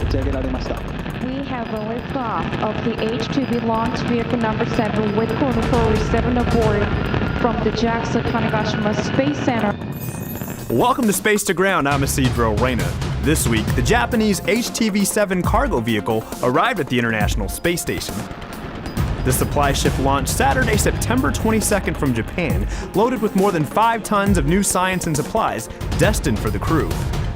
ち上げられました。 We have a liftoff of the H-2B launch vehicle number 7 with Kounotori 7 aboard from the JAXA Tanegashima Space Center. Welcome to Space to Ground, I'm Isidro Reyna. This week, the Japanese HTV-7 cargo vehicle arrived at the International Space Station. The supply ship launched Saturday, September 22nd from Japan, loaded with more than 5 tons of new science and supplies destined for the crew.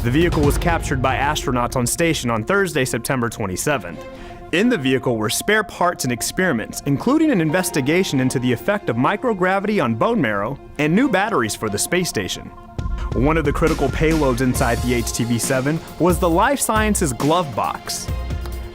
The vehicle was captured by astronauts on station on Thursday, September 27th. In the vehicle were spare parts and experiments, including an investigation into the effect of microgravity on bone marrow and new batteries for the space station. One of the critical payloads inside the HTV-7 was the Life Sciences Glove Box.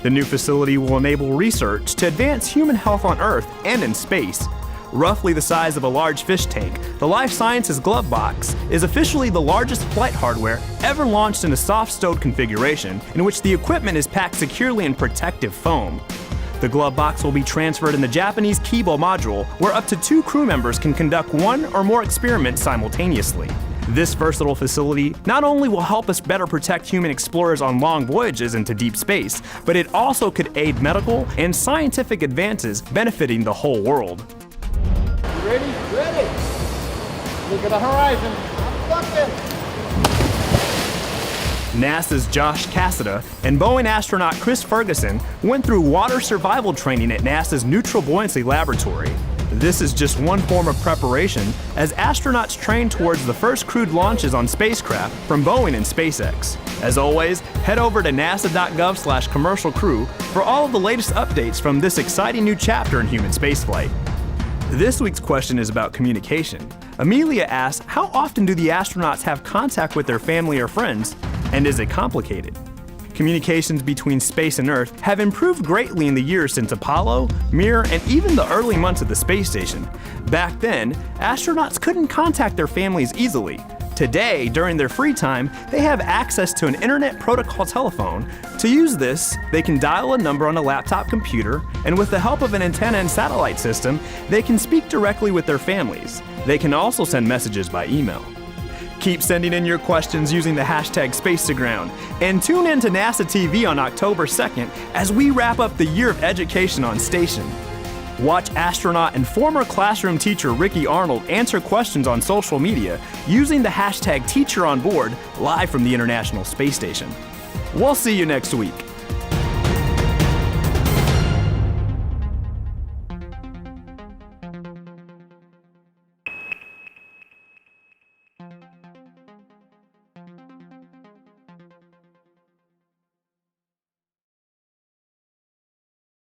The new facility will enable research to advance human health on Earth and in space. Roughly the size of a large fish tank, the Life Sciences Glove Box is officially the largest flight hardware ever launched in a soft-stowed configuration in which the equipment is packed securely in protective foam. The glove box will be transferred in the Japanese Kibo module, where up to 2 crew members can conduct 1 or more experiments simultaneously. This versatile facility not only will help us better protect human explorers on long voyages into deep space, but it also could aid medical and scientific advances benefiting the whole world. Ready? Ready! Look at the horizon. I'm looking! NASA's Josh Cassada and Boeing astronaut Chris Ferguson went through water survival training at NASA's Neutral Buoyancy Laboratory. This is just one form of preparation as astronauts train towards the first crewed launches on spacecraft from Boeing and SpaceX. As always, head over to nasa.gov/commercial-crew for all of the latest updates from this exciting new chapter in human spaceflight. This week's question is about communication. Amelia asks, how often do the astronauts have contact with their family or friends, and is it complicated? Communications between space and Earth have improved greatly in the years since Apollo, Mir, and even the early months of the space station. Back then, astronauts couldn't contact their families easily. Today, during their free time, they have access to an internet protocol telephone. To use this, they can dial a number on a laptop computer, and with the help of an antenna and satellite system, they can speak directly with their families. They can also send messages by email. Keep sending in your questions using the hashtag #SpaceToGround, and tune in to NASA TV on October 2nd as we wrap up the year of education on station. Watch astronaut and former classroom teacher Ricky Arnold answer questions on social media using the hashtag #TeacherOnBoard live from the International Space Station. We'll see you next week.